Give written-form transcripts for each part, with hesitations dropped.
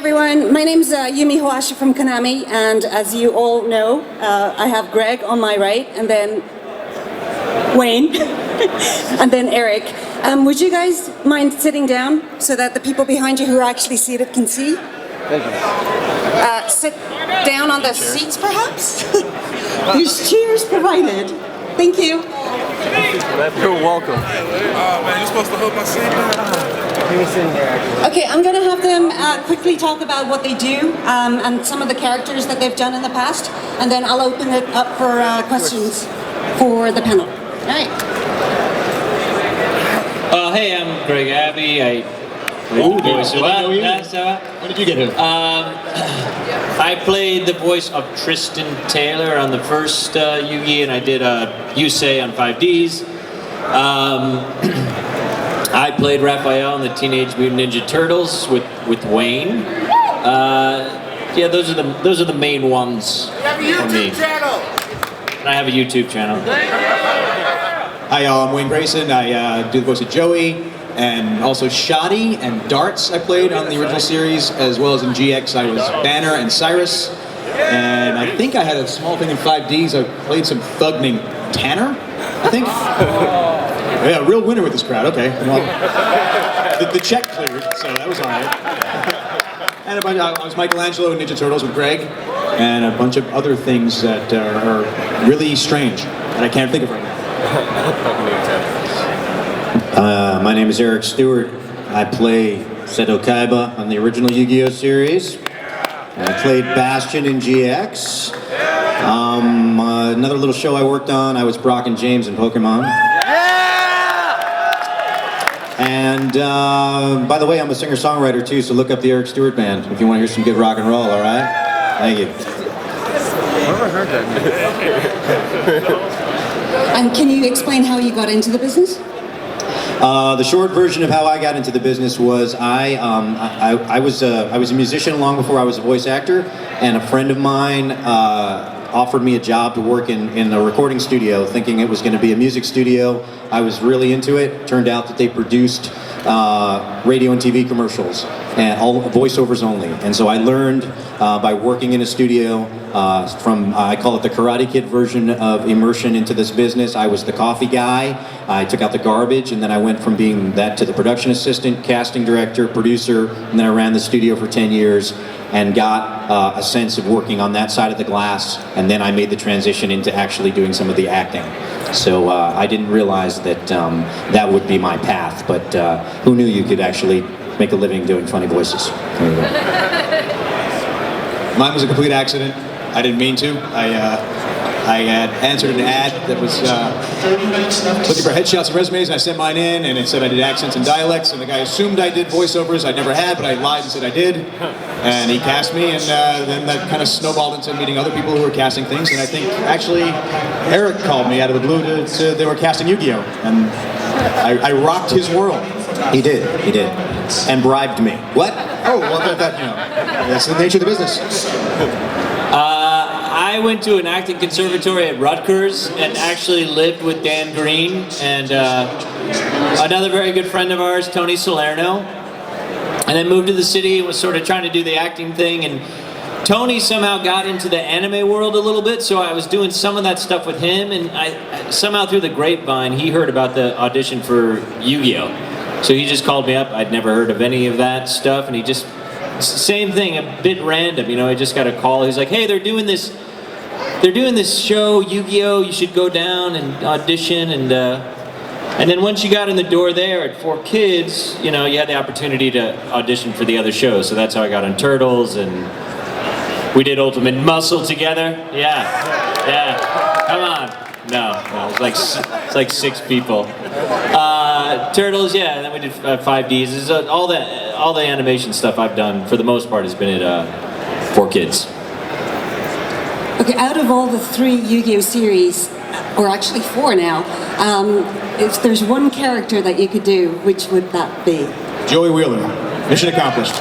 everyone, my name's Yumi Hoashi from Konami, and as you all know, I have Greg on my right, and then Wayne, and then Eric. Would you guys mind sitting down so that the people behind you who are actually seated can see? Thank you. Sit down on the seats, perhaps? There's chairs provided. Thank you. You're welcome. Oh man, you're supposed to hold my seat down. He was sitting here actually. Okay, I'm going to have them quickly talk about what they do and some of the characters that they've done in the past, and then I'll open it up for questions for the panel. All right. Hey, I'm Greg Abbey. When did you get here? I played the voice of Tristan Taylor on the first Yugioh, and I did Yusei on 5Ds. I played Raphael in the Teenage Mutant Ninja Turtles with Wayne. Yeah, those are the main ones for me. And I have a YouTube channel. Hi, y'all. I'm Wayne Grayson. I do the voice of Joey, and also Shoddy and Darts I played on the original series, as well as in GX I was Banner and Cyrus. And I think I had a small thing in 5Ds. I played some thug named Tanner, I think. Yeah, real winner with this crowd. Okay. Well, the check cleared, so that was all right. And I was Michelangelo in Ninja Turtles with Greg, and a bunch of other things that are really strange that I can't think of right now. My name is Eric Stewart. I play Seto Kaiba on the original Yu-Gi-Oh series. I played Bastion in GX. Another little show I worked on, I was Brock and James in Pokemon. And by the way, I'm a singer-songwriter too, so look up the Eric Stewart Band if you want to hear some good rock and roll, all right? Thank you. I've heard that. And can you explain how you got into the business? The short version of how I got into the business was I was a musician long before I was a voice actor, and a friend of mine offered me a job to work in a recording studio, thinking it was going to be a music studio. I was really into it. Turned out that they produced radio and TV commercials, and all voiceovers only. And so I learned by working in a studio from, I call it the Karate Kid version of immersion into this business. I was the coffee guy. I took out the garbage, and then I went from being that to the production assistant, casting director, producer, and then I ran the studio for 10 years and got a sense of working on that side of the glass, and then I made the transition into actually doing some of the acting. So I didn't realize that that would be my path, but who knew you could actually make a living doing funny voices? There you go. Mine was a complete accident. I didn't mean to. I had answered an ad that was looking for headshots and resumes, and I sent mine in, and it said I did accents and dialects, and the guy assumed I did voiceovers. I never had, but I lied and said I did, and he cast me, and then that kind of snowballed into meeting other people who were casting things, and I think actually Eric called me out of the blue they were casting Yu-Gi-Oh, and I rocked his world. He did, and bribed me. What? Oh, well, that you know, that's the nature of the business. I went to an acting conservatory at Rutgers and actually lived with Dan Green and another very good friend of ours, Tony Salerno. And then moved to the city and was sort of trying to do the acting thing. And Tony somehow got into the anime world a little bit, so I was doing some of that stuff with him. And I somehow through the grapevine, he heard about the audition for Yu-Gi-Oh! So he just called me up. I'd never heard of any of that stuff, and he just, same thing, a bit random, you know, I just got a call. He's like, hey, they're doing this show, Yu-Gi-Oh! You should go down and audition. And then once you got in the door there at 4Kids, you know, you had the opportunity to audition for the other shows. So that's how I got on Turtles, and we did Ultimate Muscle together. Yeah, come on. No, it's like 6 people. Turtles, yeah, and then we did 5Ds. All the animation stuff I've done, for the most part, has been at 4Kids. Okay, out of all the 3 Yu-Gi-Oh series, or actually 4 now, if there's one character that you could do, which would that be? Joey Wheeler. Mission accomplished.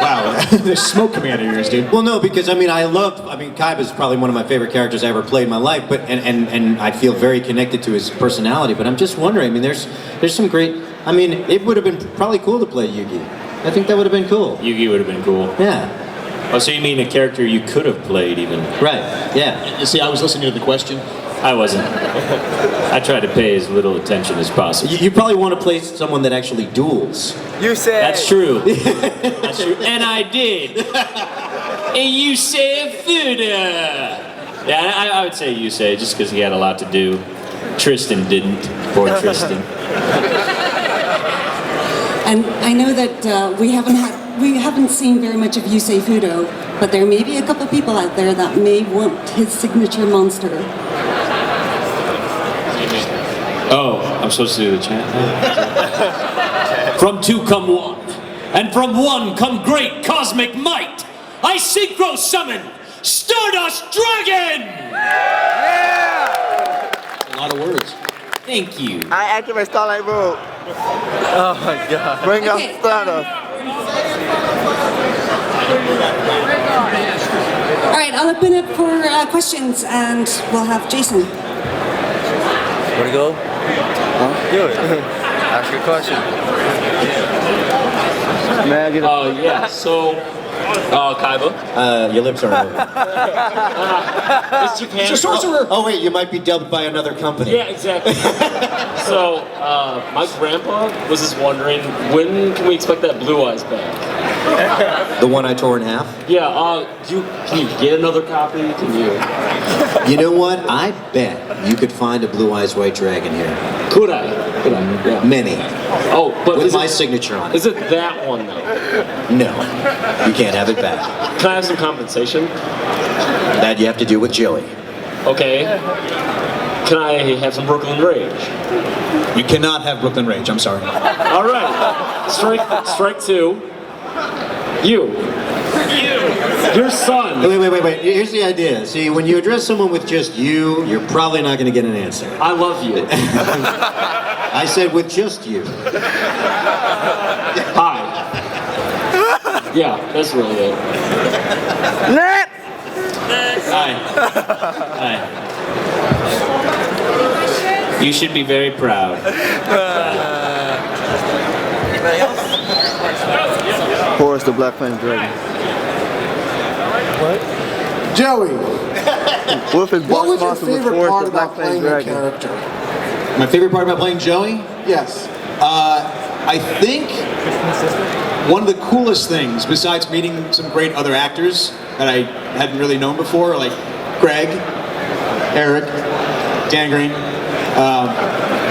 Wow, there's smoke coming out of your ears, dude. Well, no, because I mean, Kaiba is probably one of my favorite characters I ever played in my life, but and I feel very connected to his personality. But I'm just wondering, I mean, there's some great I mean, it would have been probably cool to play Yugi. I think that would have been cool. Yugi would have been cool. Yeah. Oh, so you mean a character you could have played even? Right. Yeah. You see, I was listening to the question. I wasn't. I tried to pay as little attention as possible. You probably want to play someone that actually duels. You said. That's true. That's true. And I did. And you say Fuda. Yeah, I would say you say just because he had a lot to do. Tristan didn't. Poor Tristan. And I know that we haven't seen very much of Yusei Fudo, but there may be a couple people out there that may want his signature monster. Oh, I'm supposed to do the chant. From two come one, and from one come great cosmic might. I synchro summon Stardust Dragon! A lot of words. Thank you. I activate Starlight Road. Oh my god. Bring up Okay. Stardust. All right, I'll open it for questions, and we'll have Jason. Where to go? Huh? Do it. Ask your question. May I get a Yeah, so, Kaiba. Your lips are moving. It's Japan. It's a sorcerer. Oh wait, you might be dubbed by another company. Yeah, exactly. So, my grandpa was just wondering, when can we expect that Blue Eyes back? The one I tore in half. Yeah, can you get another copy? Can you? You know what? I bet you could find a Blue Eyes White Dragon here. Could I? Yeah. Many. Oh, but With is my it, signature on it. is it that one though? No. You can't have it back. Can I have some compensation? That you have to do with Joey. Okay. Can I have some Brooklyn Rage? You cannot have Brooklyn Rage. I'm sorry. All right. Strike two. You. Your son. Wait. Here's the idea. See, when you address someone with just you, you're probably not going to get an answer. I love you. I said with just you. Hi. Yeah, that's really it. Hi. Hi. You should be very proud. Horus the Black Flame Dragon. Joey, Wolf is what boss was your monster with favorite Horus part the Black about Flame playing a Dragon. character? My favorite part about playing Joey? Yes. I think one of the coolest things, besides meeting some great other actors that I hadn't really known before, like Greg, Eric, Dan Green,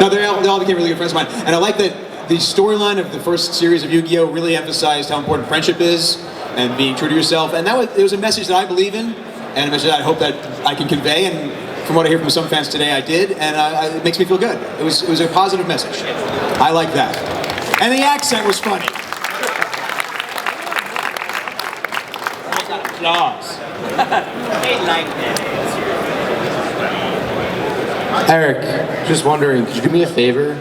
no, they all became really good friends of mine. And I like that the storyline of the first series of Yu-Gi-Oh! Really emphasized how important friendship is and being true to yourself. And it was a message that I believe in, and a message that I hope that I can convey. And from what I hear from some fans today, I did, and it makes me feel good. It was a positive message. I like that. And the accent was funny. Eric, just wondering, could you do me a favor?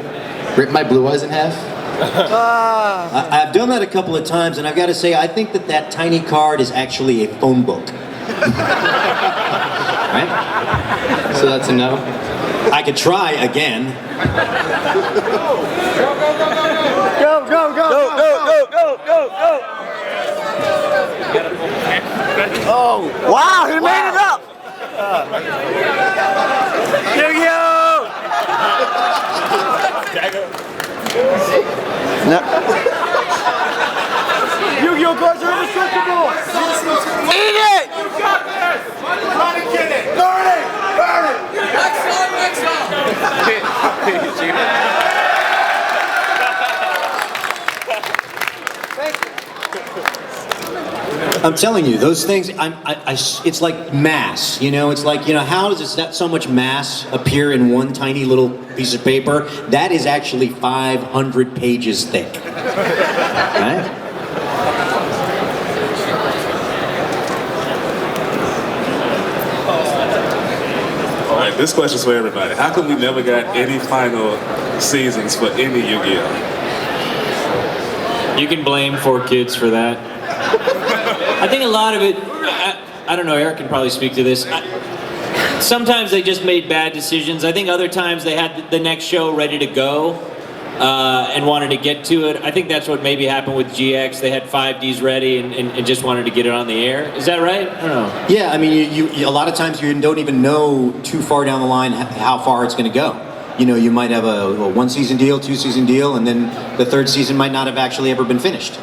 Rip my blue eyes in half? I've done that a couple of times, and I've got to say, I think that tiny card is actually a phone book. Right? So that's a no? I could try again. Go, go, go, go, go, go, go, go. Oh, wow, he made it up. Yu-Gi-Oh! No. Yu-Gi-Oh cards are indestructible! Eat it! You got this! Try to get it! Burn it! Burn it! Next I'm telling you, those things, it's like mass, you know? It's like, how does that so much mass appear in one tiny little piece of paper? That is actually 500 pages thick. Right? All right, this question's for everybody. How come we never got any final seasons for any Yu-Gi-Oh? You can blame 4Kids for that. I think a lot of it, I don't know, Eric can probably speak to this. Sometimes they just made bad decisions. I think other times they had the next show ready to go, and wanted to get to it. I think that's what maybe happened with GX. They had 5Ds ready and just wanted to get it on the air. Is that right? I don't know. Yeah, I mean, you a lot of times you don't even know too far down the line how far it's going to go. You know, you might have a 1-season deal, 2-season deal, and then the 3rd season might not have actually ever been finished.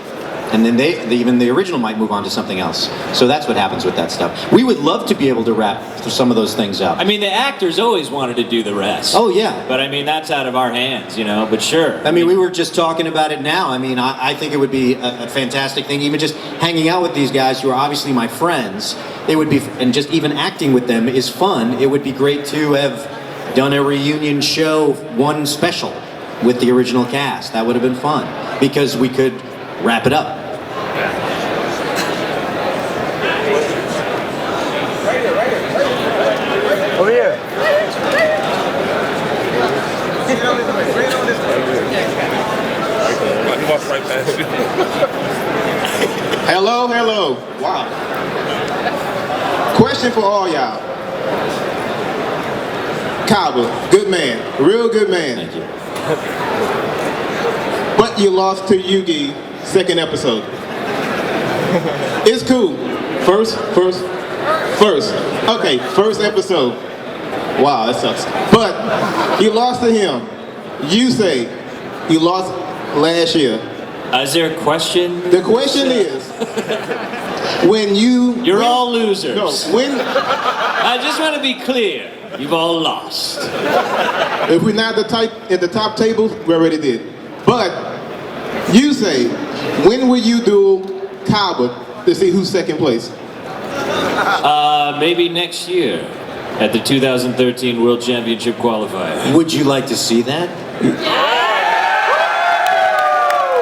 And then even the original might move on to something else. So that's what happens with that stuff. We would love to be able to wrap some of those things up. I mean, the actors always wanted to do the rest. Oh, yeah. But I mean, that's out of our hands, you know, but sure. I mean, we were just talking about it now. I mean, I think it would be a fantastic thing, even just hanging out with these guys who are obviously my friends. It would be, and just even acting with them is fun. It would be great to have done a reunion show, one special with the original cast. That would have been fun because we could wrap it up. Over here. Hello, hello. Wow. Question for all y'all. Kaiba, good man, real good man. Thank you. But you lost to Yugi, 2nd episode. It's cool. First. Okay, 1st episode. Wow, that sucks. But you lost to him. You say you lost last year. Is there a question? The question is, when you... You're all losers. No, when... I just want to be clear. You've all lost. If we're not at the top table, we already did. But you say, when will you do Kaiba to see who's 2nd place? Maybe next year at the 2013 World Championship qualifier. Would you like to see that?